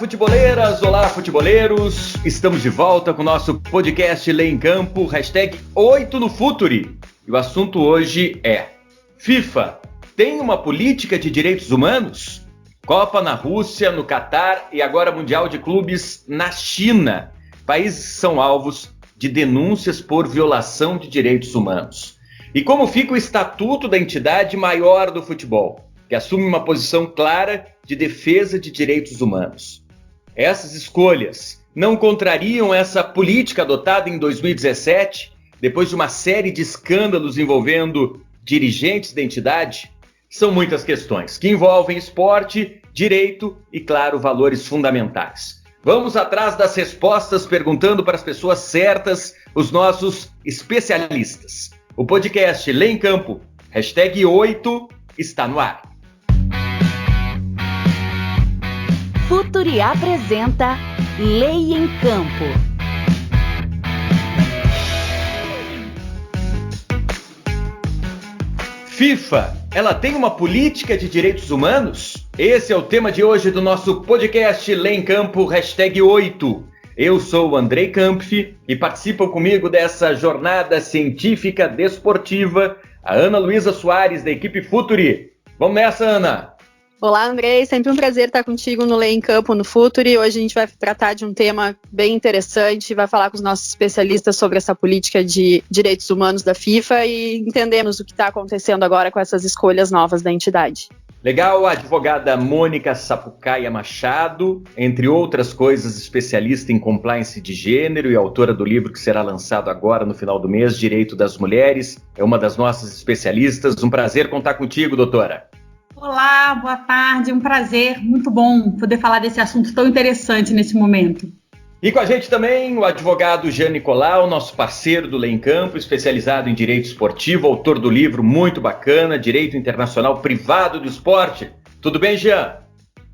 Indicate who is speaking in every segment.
Speaker 1: futeboleiras, olá futeboleiros, estamos de volta com o nosso podcast Lê em Campo, #8 no Futuri. E o assunto hoje é: FIFA tem uma política de direitos humanos? Copa na Rússia, no Catar e agora Mundial de Clubes na China. Países que são alvos de denúncias por violação de direitos humanos. E como fica o estatuto da entidade maior do futebol, que assume uma posição clara de defesa de direitos humanos? Essas escolhas não contrariam essa política adotada em 2017, depois de uma série de escândalos envolvendo dirigentes da entidade? São muitas questões que envolvem esporte, direito e, claro, valores fundamentais. Vamos atrás das respostas perguntando para as pessoas certas, os nossos especialistas. O podcast Lê em Campo, #8, está no ar.
Speaker 2: Futuri apresenta Lei em Campo.
Speaker 1: FIFA, ela tem uma política de direitos humanos? Esse é o tema de hoje do nosso podcast Lê em Campo, #8. Eu sou o Andrei Kampf e participam comigo dessa jornada científica desportiva a Ana Luísa Soares, da equipe Futuri. Vamos nessa, Ana!
Speaker 3: Olá, Andrei, sempre um prazer estar contigo no Lê em Campo no Futuri. Hoje a gente vai tratar de um tema bem interessante, vai falar com os nossos especialistas sobre essa política de direitos humanos da FIFA e entendemos o que está acontecendo agora com essas escolhas novas da entidade.
Speaker 1: Legal, a advogada Mônica Sapucaia Machado, entre outras coisas, especialista em compliance de gênero e autora do livro que será lançado agora no final do mês, Direito das Mulheres, é uma das nossas especialistas. Um prazer contar contigo, doutora.
Speaker 4: Olá, boa tarde, um prazer, muito bom poder falar desse assunto tão interessante nesse momento.
Speaker 1: E com a gente também o advogado Jean Nicolau, nosso parceiro do Lê em Campo, especializado em direito esportivo, autor do livro muito bacana, Direito Internacional Privado do Esporte. Tudo bem, Jean?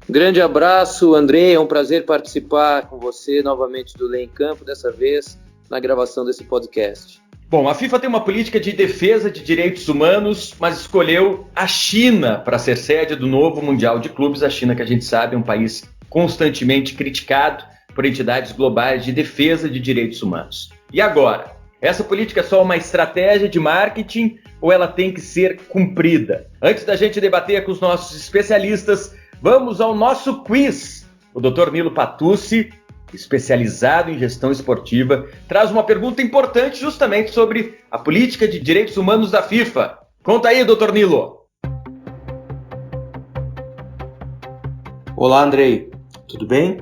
Speaker 5: Grande abraço, André, é um prazer participar com você novamente do Lê em Campo, dessa vez na gravação desse podcast.
Speaker 1: Bom, a FIFA tem uma política de defesa de direitos humanos, mas escolheu a China para ser sede do novo Mundial de Clubes. A China, que a gente sabe, é um país constantemente criticado por entidades globais de defesa de direitos humanos. E agora? Essa política é só uma estratégia de marketing ou ela tem que ser cumprida? Antes da gente debater com os nossos especialistas, vamos ao nosso quiz. O Dr. Nilo Patucci, especializado em gestão esportiva, traz uma pergunta importante justamente sobre a política de direitos humanos da FIFA. Conta aí, Dr. Nilo.
Speaker 6: Olá, Andrei. Tudo bem?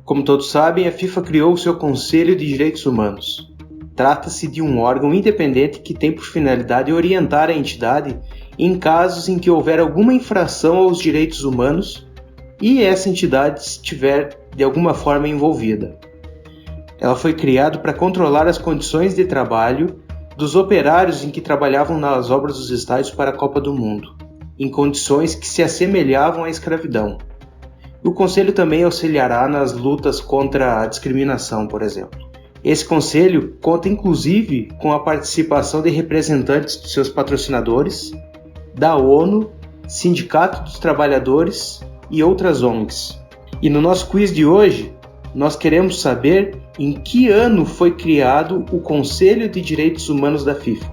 Speaker 6: Como todos sabem, a FIFA criou o seu Conselho de Direitos Humanos. Trata-se de um órgão independente que tem por finalidade orientar a entidade em casos em que houver alguma infração aos direitos humanos e essa entidade estiver de alguma forma envolvida. Ela foi criada para controlar as condições de trabalho dos operários em que trabalhavam nas obras dos estádios para a Copa do Mundo, em condições que se assemelhavam à escravidão. O Conselho também auxiliará nas lutas contra a discriminação, por exemplo. Esse Conselho conta inclusive com a participação de representantes dos seus patrocinadores, da ONU, Sindicato dos Trabalhadores e outras ONGs. E no nosso quiz de hoje, nós queremos saber em que ano foi criado o Conselho de Direitos Humanos da FIFA.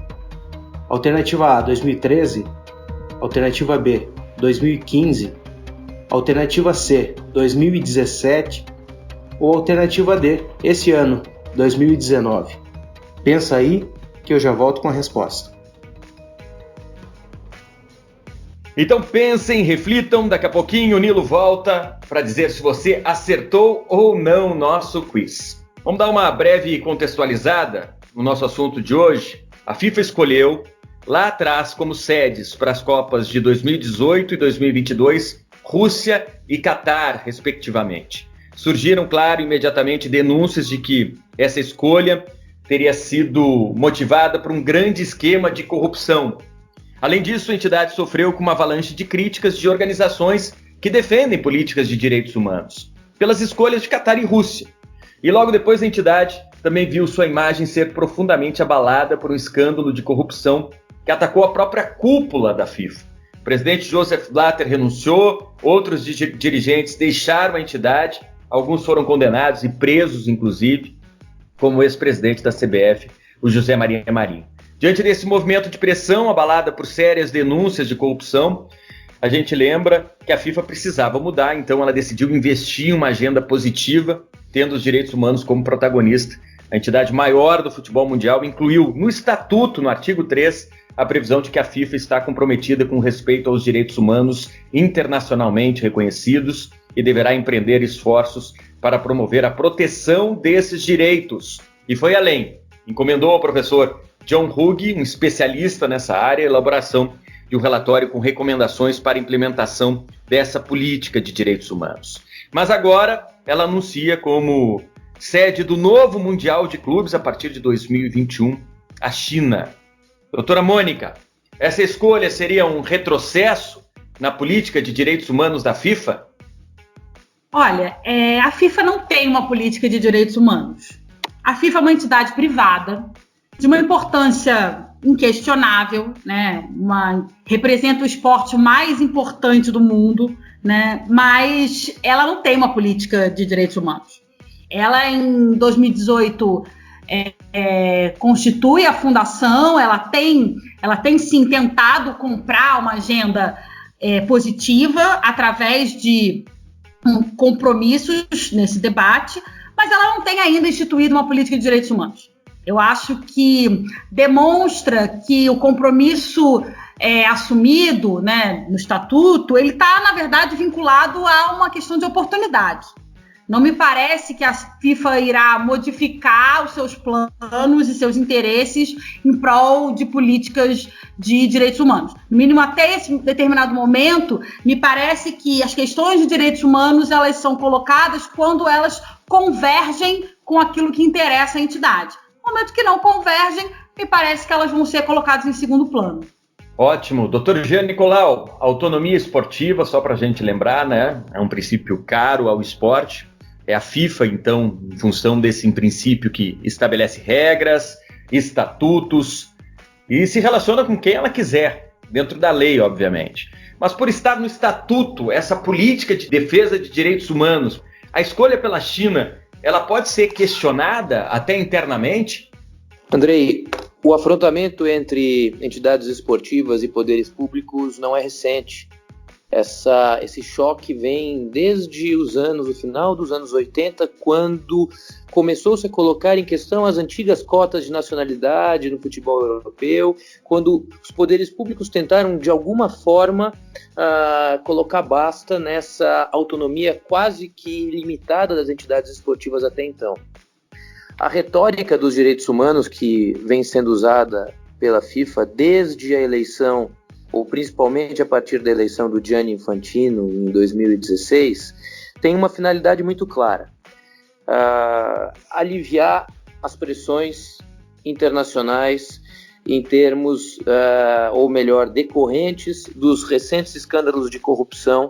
Speaker 6: Alternativa A, 2013. Alternativa B, 2015. Alternativa C, 2017. Ou alternativa D, esse ano, 2019. Pensa aí que eu já volto com a resposta.
Speaker 1: Então pensem, reflitam, daqui a pouquinho o Nilo volta para dizer se você acertou ou não o nosso quiz. Vamos dar uma breve contextualizada no nosso assunto de hoje. A FIFA escolheu lá atrás como sedes para as Copas de 2018 e 2022, Rússia e Catar, respectivamente. Surgiram, claro, imediatamente denúncias de que essa escolha teria sido motivada por um grande esquema de corrupção. Além disso, a entidade sofreu com uma avalanche de críticas de organizações que defendem políticas de direitos humanos, pelas escolhas de Catar e Rússia. E logo depois a entidade também viu sua imagem ser profundamente abalada por um escândalo de corrupção que atacou a própria cúpula da FIFA. O presidente Joseph Blatter renunciou, outros dirigentes deixaram a entidade Alguns foram condenados e presos, inclusive, como o ex-presidente da CBF, o José Maria Marinho. Diante desse movimento de pressão, abalada por sérias denúncias de corrupção, a gente lembra que a FIFA precisava mudar, então ela decidiu investir em uma agenda positiva, tendo os direitos humanos como protagonista. A entidade maior do futebol mundial incluiu no estatuto, no artigo 3, a previsão de que a FIFA está comprometida com respeito aos direitos humanos internacionalmente reconhecidos e deverá empreender esforços para promover a proteção desses direitos. E foi além. Encomendou ao professor John Hughes, um especialista nessa área, a elaboração de um relatório com recomendações para a implementação dessa política de direitos humanos. Mas agora ela anuncia como sede do novo Mundial de Clubes a partir de 2021, a China. Doutora Mônica, essa escolha seria um retrocesso na política de direitos humanos da FIFA?
Speaker 4: Olha, a FIFA não tem uma política de direitos humanos. A FIFA é uma entidade privada, de uma importância inquestionável, né? Representa o esporte mais importante do mundo, né? Mas ela não tem uma política de direitos humanos. Ela, em 2018, constitui a fundação, ela tem sim tentado comprar uma agenda positiva através de compromissos nesse debate, mas ela não tem ainda instituído uma política de direitos humanos. Eu acho que demonstra que o compromisso assumido, né, no estatuto, ele está, na verdade, vinculado a uma questão de oportunidade. Não me parece que a FIFA irá modificar os seus planos e seus interesses em prol de políticas de direitos humanos. No mínimo, até esse determinado momento, me parece que as questões de direitos humanos elas são colocadas quando elas convergem com aquilo que interessa a entidade. No momento que não convergem, me parece que elas vão ser colocadas em segundo plano.
Speaker 1: Ótimo. Doutor Jean Nicolau, autonomia esportiva, só para a gente lembrar, né? É um princípio caro ao esporte. É a FIFA, então, em função desse princípio que estabelece regras, estatutos e se relaciona com quem ela quiser, dentro da lei, obviamente. Mas por estar no estatuto, essa política de defesa de direitos humanos, a escolha pela China, ela pode ser questionada até internamente?
Speaker 5: Andrei, o afrontamento entre entidades esportivas e poderes públicos não é recente. Esse choque vem desde o final dos anos 80, quando começou-se a colocar em questão as antigas cotas de nacionalidade no futebol europeu, quando os poderes públicos tentaram, de alguma forma, colocar basta nessa autonomia quase que ilimitada das entidades esportivas até então. A retórica dos direitos humanos que vem sendo usada pela FIFA desde a eleição, ou principalmente a partir da eleição do Gianni Infantino em 2016, tem uma finalidade muito clara: aliviar as pressões internacionais em termos, ou melhor, decorrentes dos recentes escândalos de corrupção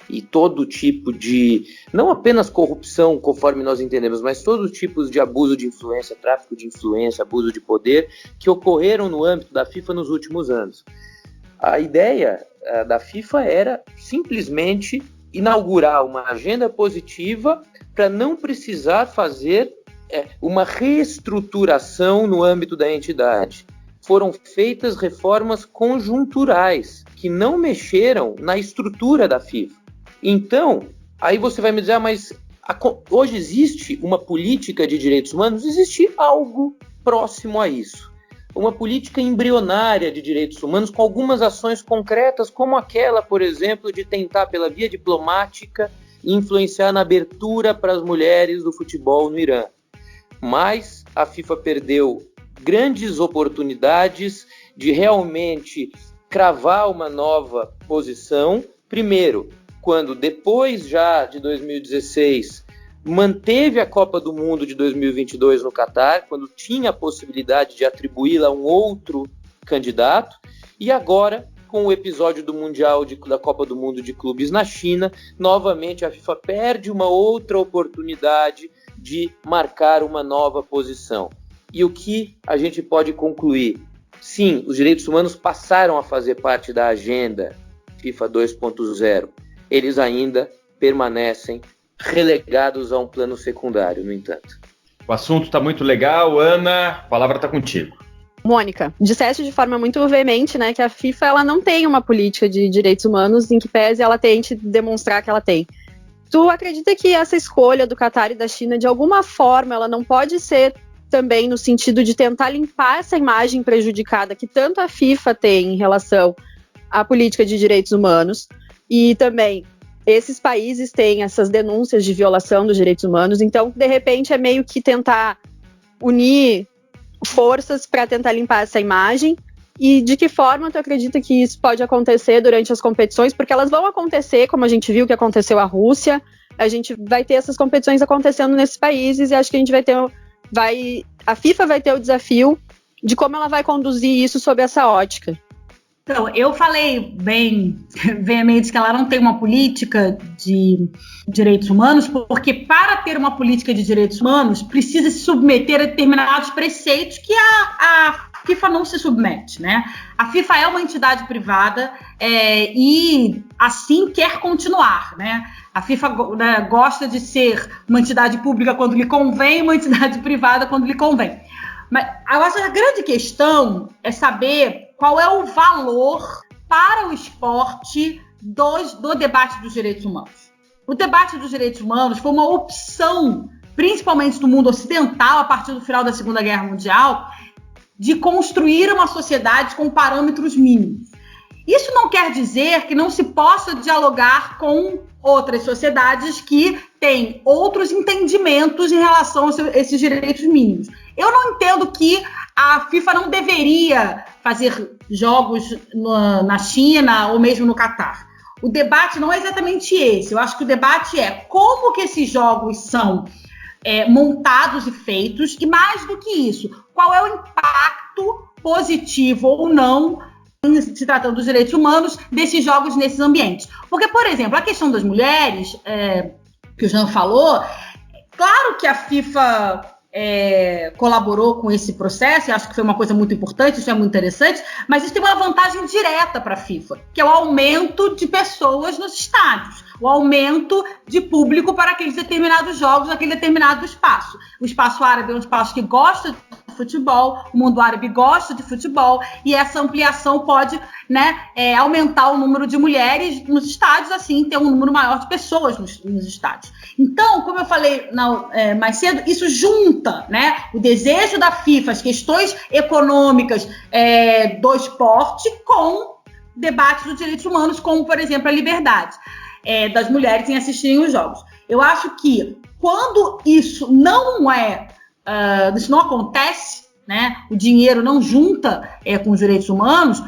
Speaker 5: e todo tipo de, não apenas corrupção conforme nós entendemos, mas todos os tipos de abuso de influência, tráfico de influência, abuso de poder que ocorreram no âmbito da FIFA nos últimos anos. A ideia da FIFA era simplesmente inaugurar uma agenda positiva para não precisar fazer uma reestruturação no âmbito da entidade. Foram feitas reformas conjunturais que não mexeram na estrutura da FIFA. Então, aí você vai me dizer, mas hoje existe uma política de direitos humanos? Existe algo próximo a isso. Uma política embrionária de direitos humanos com algumas ações concretas, como aquela, por exemplo, de tentar, pela via diplomática, influenciar na abertura para as mulheres do futebol no Irã. Mas a FIFA perdeu grandes oportunidades de realmente cravar uma nova posição. Primeiro, quando depois já de 2016 manteve a Copa do Mundo de 2022 no Catar, quando tinha a possibilidade de atribuí-la a um outro candidato, e agora, com o episódio do Mundial da Copa do Mundo de Clubes na China, novamente a FIFA perde uma outra oportunidade de marcar uma nova posição. E o que a gente pode concluir? Sim, os direitos humanos passaram a fazer parte da agenda FIFA 2.0. Eles ainda permanecem relegados a um plano secundário, no entanto.
Speaker 1: O assunto está muito legal. Ana, a palavra está contigo.
Speaker 3: Mônica, disseste de forma muito veemente, né, que a FIFA ela não tem uma política de direitos humanos em que pese ela tente demonstrar que ela tem. Tu acredita que essa escolha do Catar e da China, de alguma forma, ela não pode ser também no sentido de tentar limpar essa imagem prejudicada que tanto a FIFA tem em relação à política de direitos humanos, e também esses países têm essas denúncias de violação dos direitos humanos, então, de repente, é meio que tentar unir forças para tentar limpar essa imagem? E de que forma tu acredita que isso pode acontecer durante as competições? Porque elas vão acontecer, como a gente viu que aconteceu a Rússia, a gente vai ter essas competições acontecendo nesses países e acho que a gente a FIFA vai ter o desafio de como ela vai conduzir isso sob essa ótica.
Speaker 4: Então, eu falei bem veemente que ela não tem uma política de direitos humanos, porque para ter uma política de direitos humanos, precisa se submeter a determinados preceitos que a FIFA não se submete, né? A FIFA é uma entidade privada e assim quer continuar, né? A FIFA gosta de ser uma entidade pública quando lhe convém, uma entidade privada quando lhe convém. Mas eu acho que a grande questão é saber qual é o valor para o esporte do debate dos direitos humanos. O debate dos direitos humanos foi uma opção, principalmente no mundo ocidental, a partir do final da Segunda Guerra Mundial, de construir uma sociedade com parâmetros mínimos. Isso não quer dizer que não se possa dialogar com outras sociedades que têm outros entendimentos em relação a esses direitos mínimos. Eu não entendo que a FIFA não deveria fazer jogos na China ou mesmo no Catar. O debate não é exatamente esse. Eu acho que o debate é como que esses jogos são montados e feitos, e mais do que isso, qual é o impacto positivo ou não, se tratando dos direitos humanos, desses jogos nesses ambientes. Porque, por exemplo, a questão das mulheres, que o Jean falou, claro que a FIFA colaborou com esse processo, e acho que foi uma coisa muito importante, isso é muito interessante, mas isso tem uma vantagem direta para a FIFA, que é o aumento de pessoas nos estádios, o aumento de público para aqueles determinados jogos, naquele determinado espaço. O espaço árabe é um espaço que gosta de futebol, o mundo árabe gosta de futebol, e essa ampliação pode, aumentar o número de mulheres nos estádios, assim, ter um número maior de pessoas nos estádios. Então, como eu falei mais cedo, isso junta, o desejo da FIFA, as questões econômicas do esporte com debates dos direitos humanos, como, por exemplo, a liberdade das mulheres em assistirem os jogos. Eu acho que quando isso não acontece, o dinheiro não junta com os direitos humanos,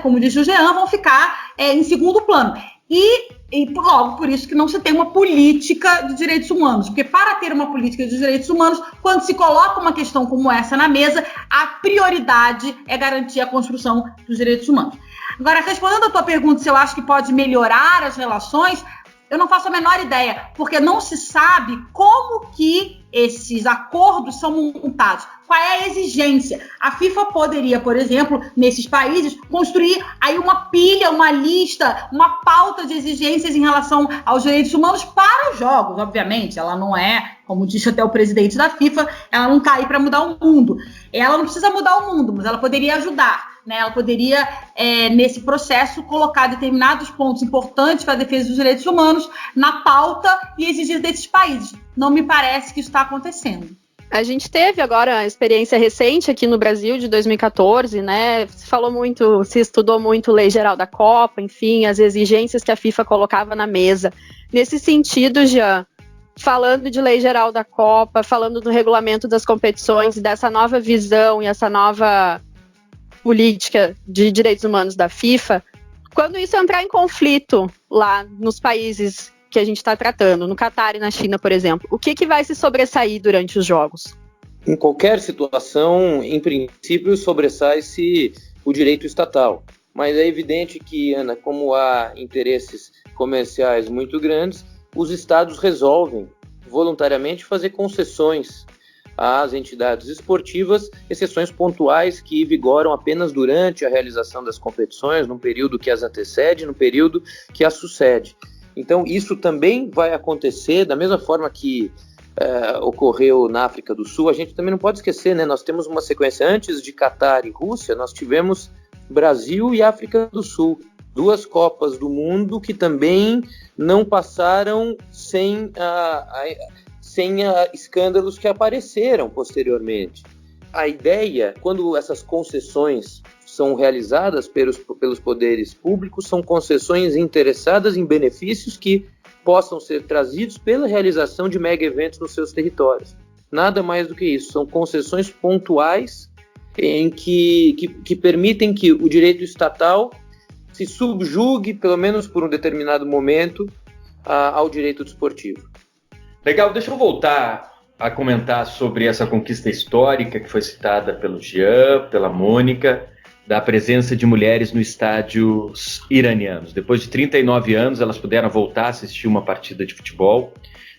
Speaker 4: como disse o Jean, vão ficar em segundo plano. E logo por isso que não se tem uma política de direitos humanos. Porque para ter uma política de direitos humanos, quando se coloca uma questão como essa na mesa, a prioridade é garantir a construção dos direitos humanos. Agora, respondendo a tua pergunta se eu acho que pode melhorar as relações, eu não faço a menor ideia, porque não se sabe como que esses acordos são montados. Qual é a exigência? A FIFA poderia, por exemplo, nesses países, construir aí uma pilha, uma lista, uma pauta de exigências em relação aos direitos humanos para os jogos, obviamente. Ela não é, como disse até o presidente da FIFA, ela não está aí para mudar o mundo. Ela não precisa mudar o mundo, mas ela poderia ajudar. Ela poderia, nesse processo, colocar determinados pontos importantes para a defesa dos direitos humanos na pauta e exigir desses países. Não me parece que isso está acontecendo.
Speaker 3: A gente teve agora a experiência recente aqui no Brasil, de 2014, se estudou muito Lei Geral da Copa, enfim, as exigências que a FIFA colocava na mesa. Nesse sentido, já falando de Lei Geral da Copa, falando do regulamento das competições, dessa nova visão e essa nova política de direitos humanos da FIFA, quando isso entrar em conflito lá nos países que a gente está tratando, no Catar e na China, por exemplo, o que vai se sobressair durante os jogos?
Speaker 5: Em qualquer situação, em princípio, sobressai-se o direito estatal. Mas é evidente que, Ana, como há interesses comerciais muito grandes, os estados resolvem voluntariamente fazer concessões às entidades esportivas, exceções pontuais que vigoram apenas durante a realização das competições, no período que as antecede, no período que as sucede. Então, isso também vai acontecer da mesma forma que ocorreu na África do Sul. A gente também não pode esquecer, né? Nós temos uma sequência antes de Catar e Rússia, nós tivemos Brasil e África do Sul, 2 Copas do Mundo que também não passaram sem escândalos que apareceram posteriormente. A ideia, quando essas concessões são realizadas pelos poderes públicos, são concessões interessadas em benefícios que possam ser trazidos pela realização de mega eventos nos seus territórios. Nada mais do que isso, são concessões pontuais em que permitem que o direito estatal se subjugue, pelo menos por um determinado momento, ao direito desportivo.
Speaker 1: Legal, deixa eu voltar a comentar sobre essa conquista histórica que foi citada pelo Jean, pela Mônica, da presença de mulheres nos estádios iranianos. Depois de 39 anos, elas puderam voltar a assistir uma partida de futebol.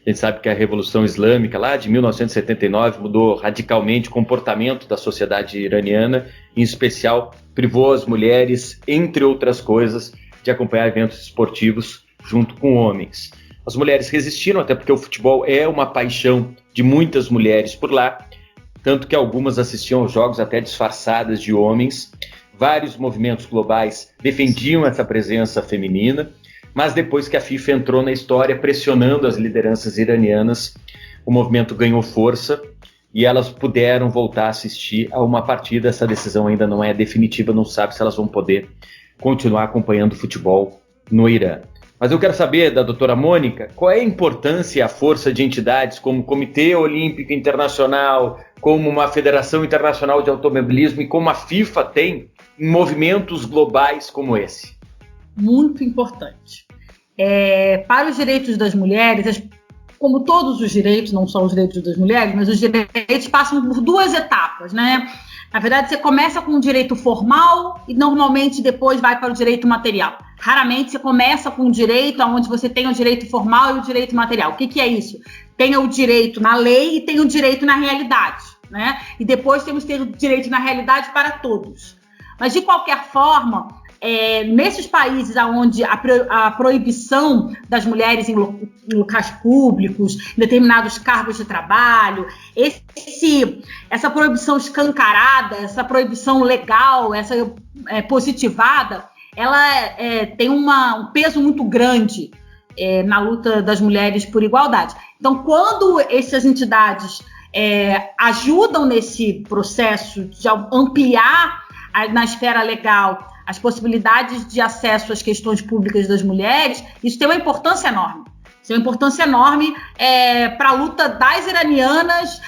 Speaker 1: A gente sabe que a Revolução Islâmica, lá de 1979, mudou radicalmente o comportamento da sociedade iraniana, em especial privou as mulheres, entre outras coisas, de acompanhar eventos esportivos junto com homens. As mulheres resistiram, até porque o futebol é uma paixão de muitas mulheres por lá, tanto que algumas assistiam aos jogos até disfarçadas de homens. Vários movimentos globais defendiam essa presença feminina, mas depois que a FIFA entrou na história pressionando as lideranças iranianas, o movimento ganhou força e elas puderam voltar a assistir a uma partida. Essa decisão ainda não é definitiva, não sabe se elas vão poder continuar acompanhando o futebol no Irã. Mas eu quero saber da doutora Mônica, qual é a importância e a força de entidades como o Comitê Olímpico Internacional, como uma Federação Internacional de Automobilismo e como a FIFA tem em movimentos globais como esse?
Speaker 4: Muito importante. Para os direitos das mulheres, como todos os direitos, não só os direitos das mulheres, mas os direitos passam por 2 etapas, né? Na verdade, você começa com o direito formal e normalmente depois vai para o direito material. Raramente você começa com o direito onde você tem o direito formal e o direito material. O que é isso? Tem o direito na lei e tem o direito na realidade, né? E depois temos que ter o direito na realidade para todos. Mas, de qualquer forma, nesses países onde a proibição das mulheres em locais públicos, em determinados cargos de trabalho, essa proibição escancarada, essa proibição legal, essa positivada, ela tem um peso muito grande na luta das mulheres por igualdade. Então, quando essas entidades ajudam nesse processo de ampliar na esfera legal as possibilidades de acesso às questões públicas das mulheres, isso tem uma importância enorme. Isso tem uma importância enorme para a luta das iranianas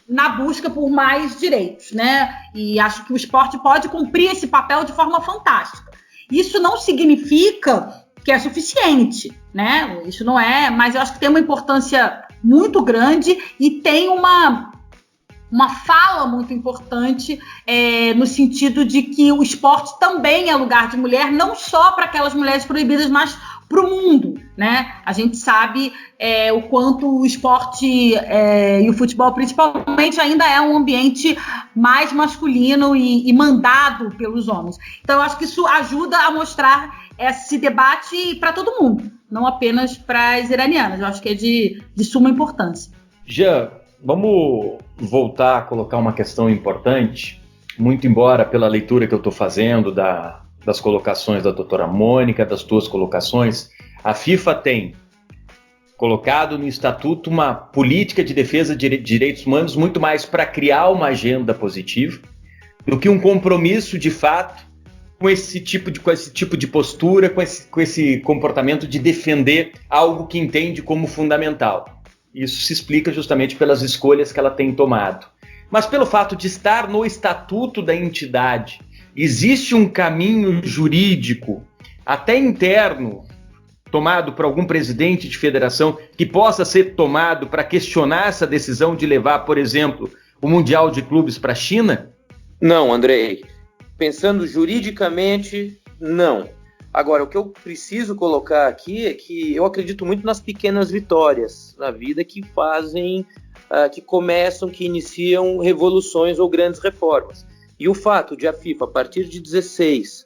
Speaker 4: na busca por mais direitos, né? E acho que o esporte pode cumprir esse papel de forma fantástica. Isso não significa que é suficiente, né? Isso não é, mas eu acho que tem uma importância muito grande e tem uma fala muito importante no sentido de que o esporte também é lugar de mulher, não só para aquelas mulheres proibidas, mas para o mundo, né? A gente sabe o quanto o esporte e o futebol, principalmente, ainda é um ambiente mais masculino e mandado pelos homens. Então, eu acho que isso ajuda a mostrar esse debate para todo mundo, não apenas para as iranianas. Eu acho que é de suma importância.
Speaker 1: Jean, vamos voltar a colocar uma questão importante, muito embora pela leitura que eu estou fazendo das colocações da doutora Mônica, das tuas colocações, a FIFA tem colocado no estatuto uma política de defesa de direitos humanos muito mais para criar uma agenda positiva do que um compromisso de fato com esse tipo de postura, com esse comportamento de defender algo que entende como fundamental. Isso se explica justamente pelas escolhas que ela tem tomado. Mas pelo fato de estar no estatuto da entidade, existe um caminho jurídico, até interno, tomado por algum presidente de federação, que possa ser tomado para questionar essa decisão de levar, por exemplo, o Mundial de Clubes para a China?
Speaker 5: Não, Andrei. Pensando juridicamente, não. Agora, o que eu preciso colocar aqui é que eu acredito muito nas pequenas vitórias na vida que fazem, que começam, que iniciam revoluções ou grandes reformas. E o fato de a FIFA, a partir de 16,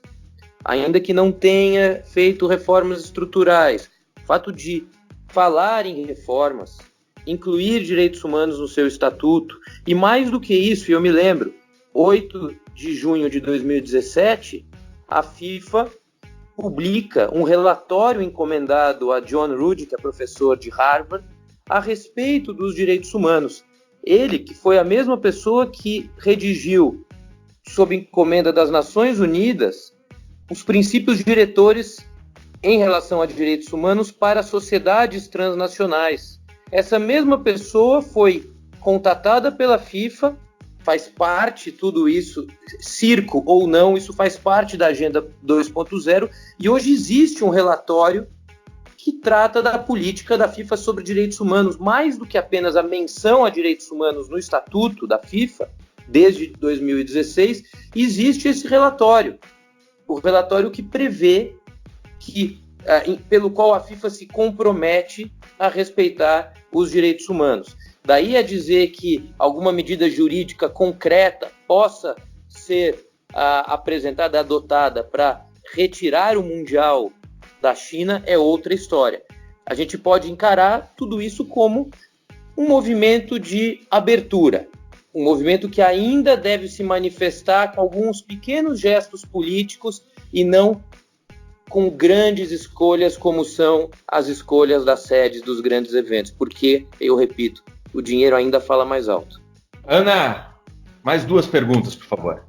Speaker 5: ainda que não tenha feito reformas estruturais, O fato de falar em reformas, incluir direitos humanos no seu estatuto, e mais do que isso, eu me lembro, 8 de junho de 2017, a FIFA publica um relatório encomendado a John Ruddy, que é professor de Harvard, a respeito dos direitos humanos. Ele, que foi a mesma pessoa que redigiu, sob encomenda das Nações Unidas, os princípios diretores em relação a direitos humanos para sociedades transnacionais. Essa mesma pessoa foi contatada pela FIFA, faz parte tudo isso, circo ou não, isso faz parte da Agenda 2.0, e hoje existe um relatório que trata da política da FIFA sobre direitos humanos, mais do que apenas a menção a direitos humanos no Estatuto da FIFA, desde 2016, existe esse relatório. O relatório que prevê pelo qual a FIFA se compromete a respeitar os direitos humanos. Daí a dizer que alguma medida jurídica concreta possa ser apresentada, adotada para retirar o Mundial da China é outra história. A gente pode encarar tudo isso como um movimento de abertura, um movimento que ainda deve se manifestar com alguns pequenos gestos políticos e não com grandes escolhas como são as escolhas das sedes dos grandes eventos, porque, eu repito, o dinheiro ainda fala mais alto.
Speaker 1: Ana, mais 2 perguntas, por favor.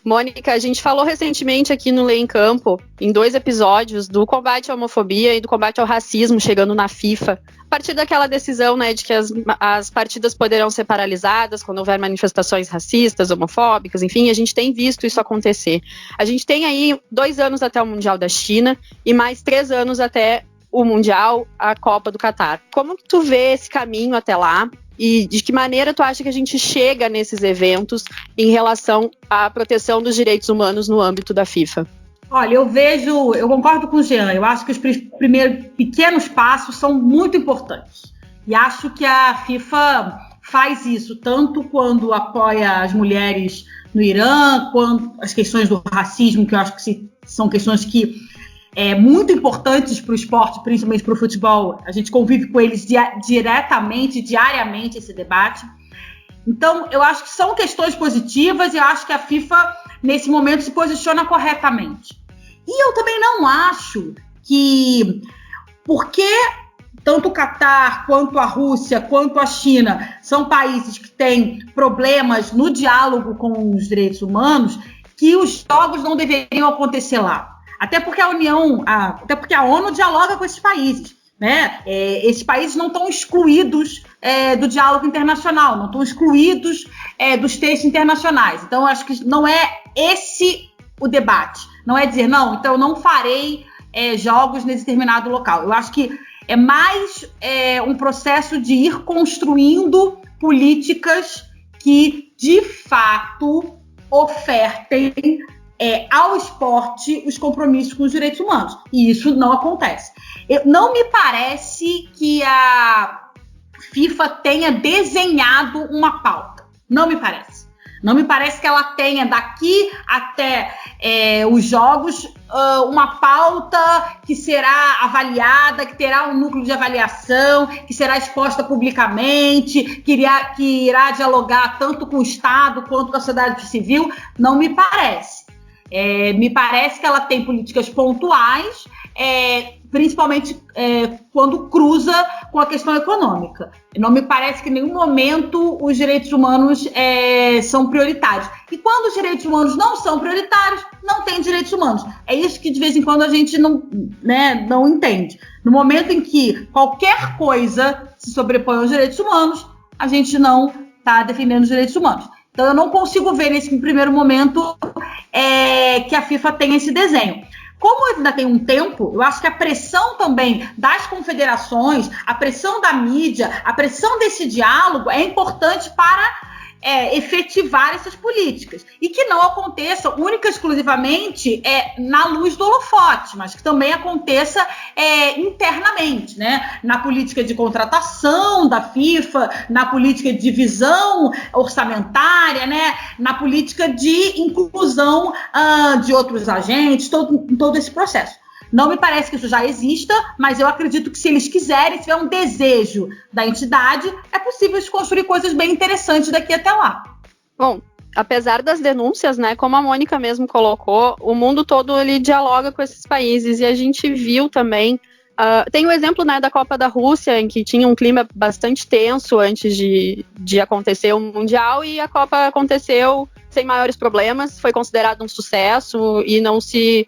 Speaker 3: Mônica, a gente falou recentemente aqui no Lei em Campo, em 2 episódios, do combate à homofobia e do combate ao racismo chegando na FIFA, a partir daquela decisão, né, de que as partidas poderão ser paralisadas quando houver manifestações racistas, homofóbicas, enfim, a gente tem visto isso acontecer. A gente tem aí 2 anos até o Mundial da China e mais 3 anos até o Mundial, a Copa do Catar. Como que tu vê esse caminho até lá? E de que maneira tu acha que a gente chega nesses eventos em relação à proteção dos direitos humanos no âmbito da FIFA?
Speaker 4: Olha, eu concordo com o Jean, eu acho que os primeiros pequenos passos são muito importantes. E acho que a FIFA faz isso, tanto quando apoia as mulheres no Irã, quanto as questões do racismo, que eu acho que são questões que muito importantes para o esporte, principalmente para o futebol. A gente convive com eles diretamente, diariamente, esse debate. Então, eu acho que são questões positivas e eu acho que a FIFA, nesse momento, se posiciona corretamente. E eu também não acho que, porque tanto o Catar, quanto a Rússia, quanto a China são países que têm problemas no diálogo com os direitos humanos, que os jogos não deveriam acontecer lá. Até porque a ONU dialoga com esses países, né? Esses países não estão excluídos do diálogo internacional, não estão excluídos dos textos internacionais. Então, acho que não é esse o debate. Não é dizer, não, então eu não farei jogos nesse determinado local. Eu acho que é mais um processo de ir construindo políticas que, de fato, ofertem ao esporte os compromissos com os direitos humanos. E isso não acontece. Não me parece que a FIFA tenha desenhado uma pauta. Não me parece. Não me parece que ela tenha, daqui até os jogos, uma pauta que será avaliada, que terá um núcleo de avaliação, que será exposta publicamente, que irá dialogar tanto com o Estado quanto com a sociedade civil. Não me parece. Me parece que ela tem políticas pontuais, principalmente quando cruza com a questão econômica. Não me parece que em nenhum momento os direitos humanos são prioritários. E quando os direitos humanos não são prioritários, não tem direitos humanos. É isso que de vez em quando a gente não entende. No momento em que qualquer coisa se sobrepõe aos direitos humanos, a gente não está defendendo os direitos humanos. Então eu não consigo ver nesse primeiro momento que a FIFA tem esse desenho. Como ainda tem um tempo, eu acho que a pressão também das confederações, a pressão da mídia, a pressão desse diálogo é importante para efetivar essas políticas. E que não aconteça única e exclusivamente na luz do holofote, mas que também aconteça internamente, né? Na política de contratação da FIFA, na política de divisão orçamentária, né? Na política de inclusão de outros agentes, todo esse processo. Não me parece que isso já exista, mas eu acredito que se eles quiserem, se tiver um desejo da entidade, é possível construir coisas bem interessantes daqui até lá.
Speaker 3: Bom, apesar das denúncias, né, como a Mônica mesmo colocou, o mundo todo ele dialoga com esses países e a gente viu também, tem o exemplo, né, da Copa da Rússia, em que tinha um clima bastante tenso antes de acontecer o Mundial, e a Copa aconteceu sem maiores problemas, foi considerado um sucesso e não se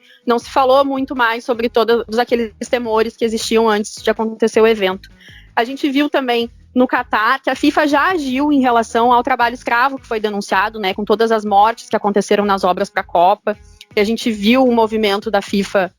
Speaker 3: falou muito mais sobre todos aqueles temores que existiam antes de acontecer o evento. A gente viu também no Catar que a FIFA já agiu em relação ao trabalho escravo que foi denunciado, né, com todas as mortes que aconteceram nas obras para a Copa, e a gente viu o movimento da FIFA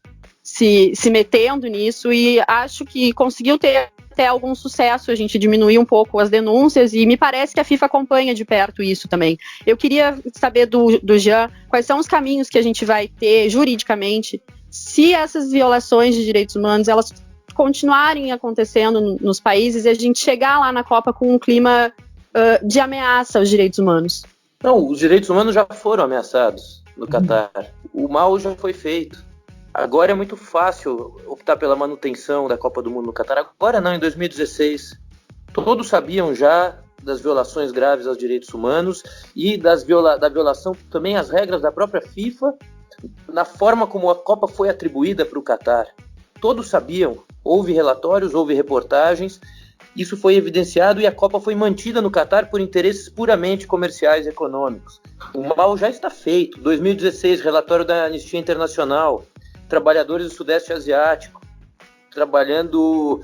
Speaker 3: se metendo nisso, e acho que conseguiu ter até algum sucesso, a gente diminuiu um pouco as denúncias, e me parece que a FIFA acompanha de perto isso também. Eu queria saber do Jean, quais são os caminhos que a gente vai ter juridicamente se essas violações de direitos humanos, elas continuarem acontecendo nos países e a gente chegar lá na Copa com um clima de ameaça aos direitos humanos.
Speaker 5: Não, os direitos humanos já foram ameaçados no Catar. O mal já foi feito. Agora é muito fácil optar pela manutenção da Copa do Mundo no Catar. Agora não, em 2016. Todos sabiam já das violações graves aos direitos humanos e da violação também às regras da própria FIFA na forma como a Copa foi atribuída para o Catar. Todos sabiam, houve relatórios, houve reportagens, isso foi evidenciado e a Copa foi mantida no Catar por interesses puramente comerciais e econômicos. O mal já está feito. 2016, relatório da Anistia Internacional, trabalhadores do Sudeste Asiático, trabalhando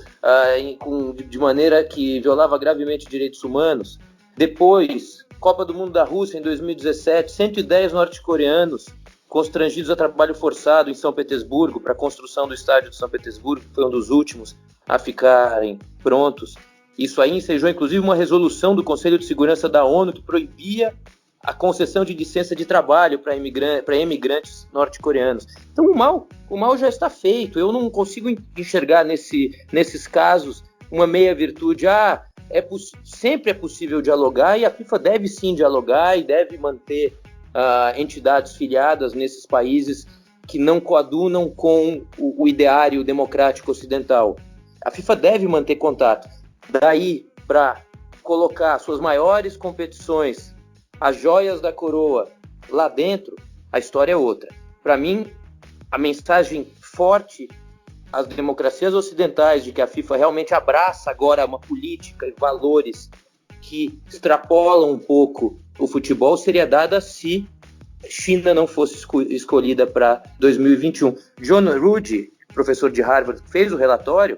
Speaker 5: de maneira que violava gravemente direitos humanos. Depois, Copa do Mundo da Rússia em 2017, 110 norte-coreanos constrangidos a trabalho forçado em São Petersburgo para a construção do estádio de São Petersburgo, que foi um dos últimos a ficarem prontos. Isso aí ensejou inclusive uma resolução do Conselho de Segurança da ONU que proibia a concessão de licença de trabalho para imigrantes norte-coreanos. Então o mal já está feito. Eu não consigo enxergar nesses casos uma meia-virtude. Sempre é possível dialogar e a FIFA deve sim dialogar e deve manter entidades filiadas nesses países que não coadunam com o ideário democrático ocidental. A FIFA deve manter contato. Daí para colocar suas maiores competições, as joias da coroa, lá dentro, a história é outra. Para mim, a mensagem forte às democracias ocidentais de que a FIFA realmente abraça agora uma política e valores que extrapolam um pouco o futebol seria dada se China não fosse escolhida para 2021. John Ruddy, professor de Harvard, fez o relatório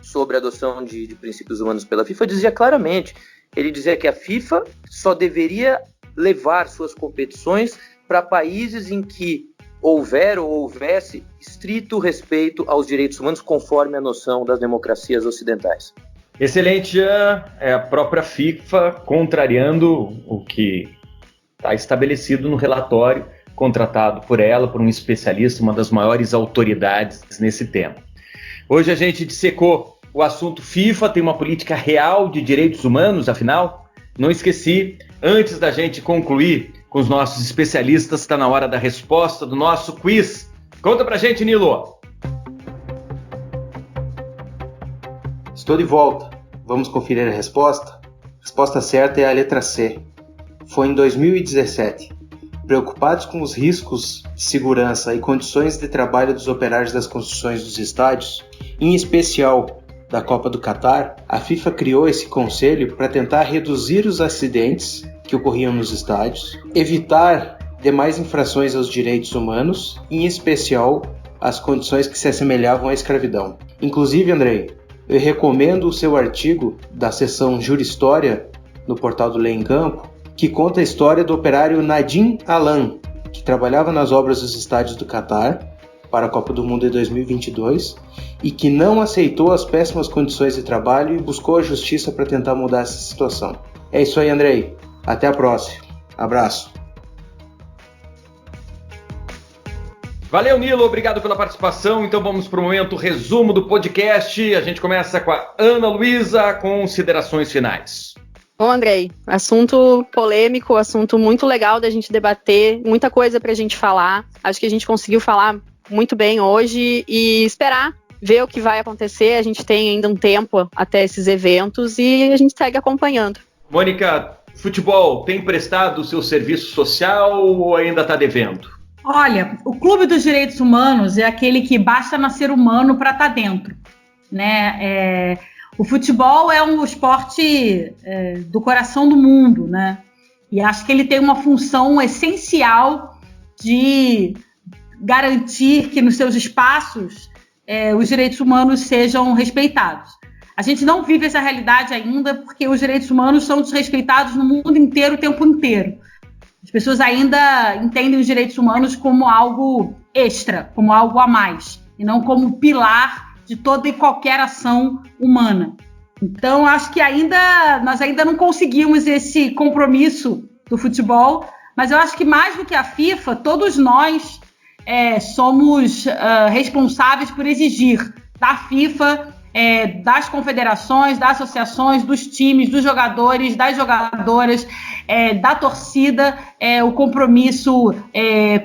Speaker 5: sobre a adoção de princípios humanos pela FIFA, dizia claramente, ele dizia que a FIFA só deveria levar suas competições para países em que houver ou houvesse estrito respeito aos direitos humanos conforme a noção das democracias ocidentais.
Speaker 1: Excelente, Jean. É a própria FIFA contrariando o que está estabelecido no relatório contratado por ela, por um especialista, uma das maiores autoridades nesse tema. Hoje a gente dissecou o assunto FIFA, tem uma política real de direitos humanos, afinal? Não esqueci, antes da gente concluir com os nossos especialistas, está na hora da resposta do nosso quiz. Conta pra gente, Nilo.
Speaker 6: Estou de volta. Vamos conferir a resposta? A resposta certa é a letra C. Foi em 2017. Preocupados com os riscos de segurança e condições de trabalho dos operários das construções dos estádios, em especial da Copa do Catar, a FIFA criou esse conselho para tentar reduzir os acidentes que ocorriam nos estádios, evitar demais infrações aos direitos humanos, em especial as condições que se assemelhavam à escravidão. Inclusive, Andrei, eu recomendo o seu artigo da seção Jura História no portal do Lei em Campo, que conta a história do operário Nadim Alan, que trabalhava nas obras dos estádios do Catar para a Copa do Mundo de 2022 e que não aceitou as péssimas condições de trabalho e buscou a justiça para tentar mudar essa situação. É isso aí, Andrei. Até a próxima. Abraço.
Speaker 1: Valeu, Nilo. Obrigado pela participação. Então vamos para o momento resumo do podcast. A gente começa com a Ana Luísa, considerações finais.
Speaker 3: Bom, Andrei, assunto polêmico, assunto muito legal da gente debater, muita coisa pra gente falar. Acho que a gente conseguiu falar muito bem hoje e esperar ver o que vai acontecer. A gente tem ainda um tempo até esses eventos e a gente segue acompanhando.
Speaker 1: Mônica, futebol tem prestado o seu serviço social ou ainda está devendo?
Speaker 4: Olha, o Clube dos Direitos Humanos é aquele que basta nascer humano para estar dentro, né? O futebol é um esporte do coração do mundo, né? E acho que ele tem uma função essencial de garantir que nos seus espaços os direitos humanos sejam respeitados. A gente não vive essa realidade ainda porque os direitos humanos são desrespeitados no mundo inteiro o tempo inteiro. As pessoas ainda entendem os direitos humanos como algo extra, como algo a mais, e não como pilar de toda e qualquer ação humana. Então, acho que nós ainda não conseguimos esse compromisso do futebol, mas eu acho que mais do que a FIFA, todos nós somos responsáveis por exigir da FIFA, das confederações, das associações, dos times, dos jogadores, das jogadoras, da torcida, o compromisso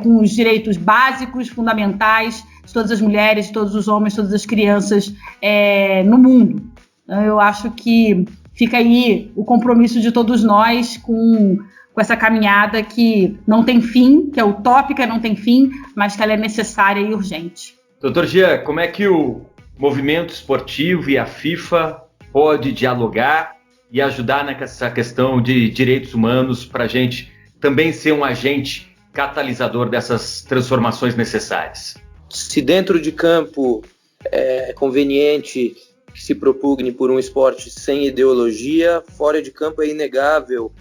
Speaker 4: com os direitos básicos, fundamentais de todas as mulheres, de todos os homens, todas as crianças no mundo. Então, eu acho que fica aí o compromisso de todos nós com essa caminhada que não tem fim, que é utópica, não tem fim, mas que ela é necessária e urgente.
Speaker 1: Doutor Jean, como é que o movimento esportivo e a FIFA pode dialogar e ajudar nessa questão de direitos humanos para a gente também ser um agente catalisador dessas transformações necessárias?
Speaker 5: Se dentro de campo é conveniente que se propugne por um esporte sem ideologia, fora de campo é inegável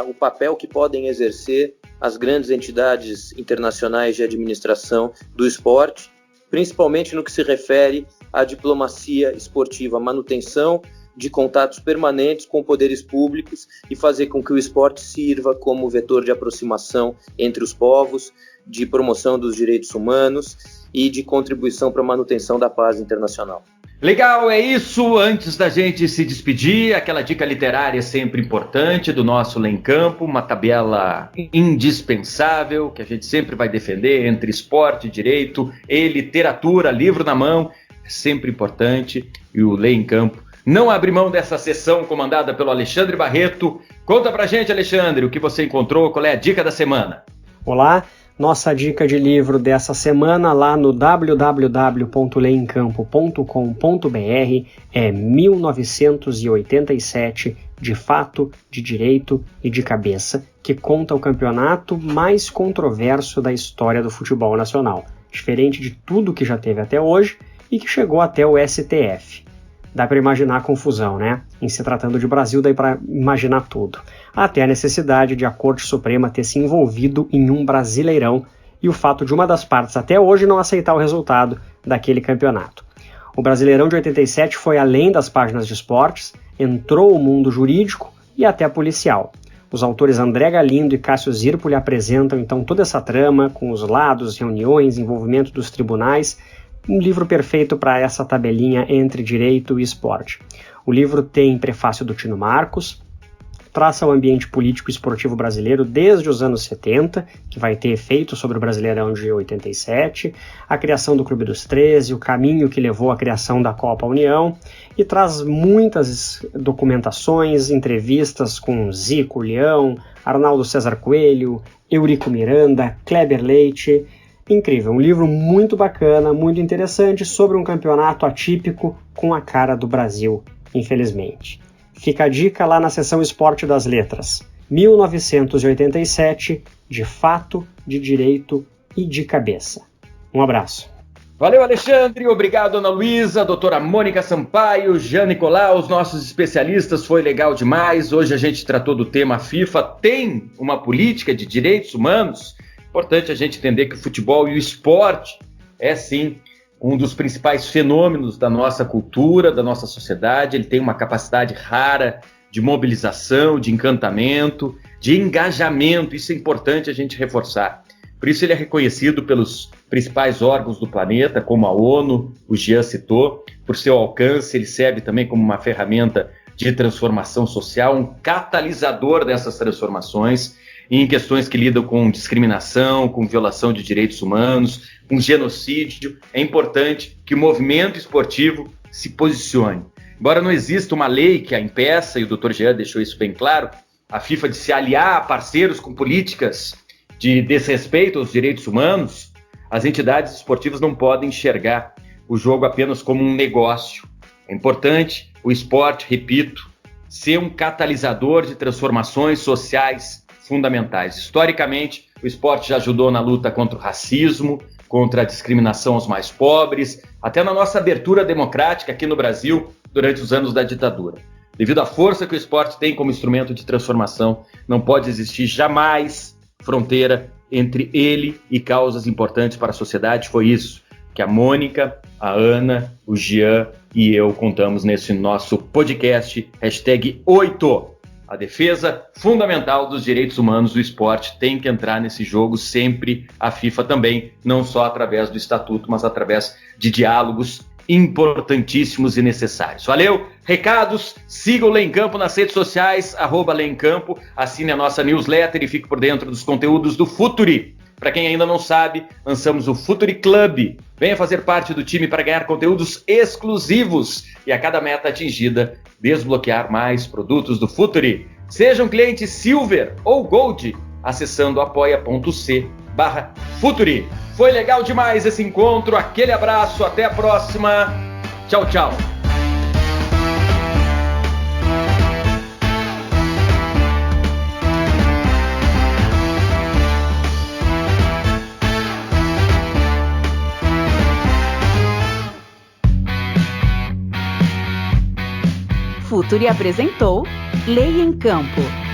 Speaker 5: o papel que podem exercer as grandes entidades internacionais de administração do esporte, principalmente no que se refere à diplomacia esportiva, a manutenção de contatos permanentes com poderes públicos e fazer com que o esporte sirva como vetor de aproximação entre os povos, de promoção dos direitos humanos e de contribuição para a manutenção da paz internacional.
Speaker 1: Legal, é isso. Antes da gente se despedir, aquela dica literária sempre importante do nosso Lê em Campo, uma tabela indispensável que a gente sempre vai defender entre esporte, direito e literatura, livro na mão, é sempre importante. E o Lê em Campo não abre mão dessa sessão comandada pelo Alexandre Barreto. Conta pra gente, Alexandre, o que você encontrou, qual é a dica da semana?
Speaker 7: Olá, nossa dica de livro dessa semana lá no www.leemcampo.com.br é 1987, de fato, de direito e de cabeça, que conta o campeonato mais controverso da história do futebol nacional, diferente de tudo que já teve até hoje e que chegou até o STF. Dá para imaginar a confusão, né? Em se tratando de Brasil, dá para imaginar tudo. Até a necessidade de a Corte Suprema ter se envolvido em um Brasileirão e o fato de uma das partes até hoje não aceitar o resultado daquele campeonato. O Brasileirão de 87 foi além das páginas de esportes, entrou o mundo jurídico e até policial. Os autores André Galindo e Cássio Zirpoli apresentam então toda essa trama, com os lados, reuniões, envolvimento dos tribunais. Um livro perfeito para essa tabelinha entre direito e esporte. O livro tem prefácio do Tino Marcos, traça o ambiente político e esportivo brasileiro desde os anos 70, que vai ter efeito sobre o Brasileirão de 87, a criação do Clube dos 13, o caminho que levou à criação da Copa União, e traz muitas documentações, entrevistas com Zico, Leão, Arnaldo César Coelho, Eurico Miranda, Kleber Leite. Incrível, um livro muito bacana, muito interessante, sobre um campeonato atípico com a cara do Brasil, infelizmente. Fica a dica lá na seção Esporte das Letras. 1987, de fato, de direito e de cabeça. Um abraço.
Speaker 1: Valeu, Alexandre. Obrigado, Ana Luísa, doutora Mônica Sampaio, Jean Nicolau, os nossos especialistas. Foi legal demais. Hoje a gente tratou do tema FIFA. Tem uma política de direitos humanos? Importante a gente entender que o futebol e o esporte é, sim, um dos principais fenômenos da nossa cultura, da nossa sociedade. Ele tem uma capacidade rara de mobilização, de encantamento, de engajamento. Isso é importante a gente reforçar. Por isso ele é reconhecido pelos principais órgãos do planeta, como a ONU, o Jean citou. Por seu alcance, ele serve também como uma ferramenta de transformação social, um catalisador dessas transformações. e em questões que lidam com discriminação, com violação de direitos humanos, com genocídio. É importante que o movimento esportivo se posicione. Embora não exista uma lei que a impeça, e o Dr. Jean deixou isso bem claro, a FIFA de se aliar a parceiros com políticas de desrespeito aos direitos humanos, as entidades esportivas não podem enxergar o jogo apenas como um negócio. É importante o esporte, repito, ser um catalisador de transformações sociais fundamentais. Historicamente, o esporte já ajudou na luta contra o racismo, contra a discriminação aos mais pobres, até na nossa abertura democrática aqui no Brasil durante os anos da ditadura. Devido à força que o esporte tem como instrumento de transformação, não pode existir jamais fronteira entre ele e causas importantes para a sociedade. Foi isso que a Mônica, a Ana, o Jean e eu contamos nesse nosso podcast #8. A defesa fundamental dos direitos humanos do esporte tem que entrar nesse jogo sempre, a FIFA também, não só através do estatuto, mas através de diálogos importantíssimos e necessários. Valeu? Recados, siga o Lei em Campo nas redes sociais, @Lei em Campo, assine a nossa newsletter e fique por dentro dos conteúdos do Futuri. Para quem ainda não sabe, lançamos o Futuri Club. Venha fazer parte do time para ganhar conteúdos exclusivos e a cada meta atingida, desbloquear mais produtos do Futuri. Seja um cliente Silver ou Gold, acessando apoia.c/Futuri. Foi legal demais esse encontro, aquele abraço, até a próxima. Tchau, tchau.
Speaker 2: Futuri apresentou Lei em Campo.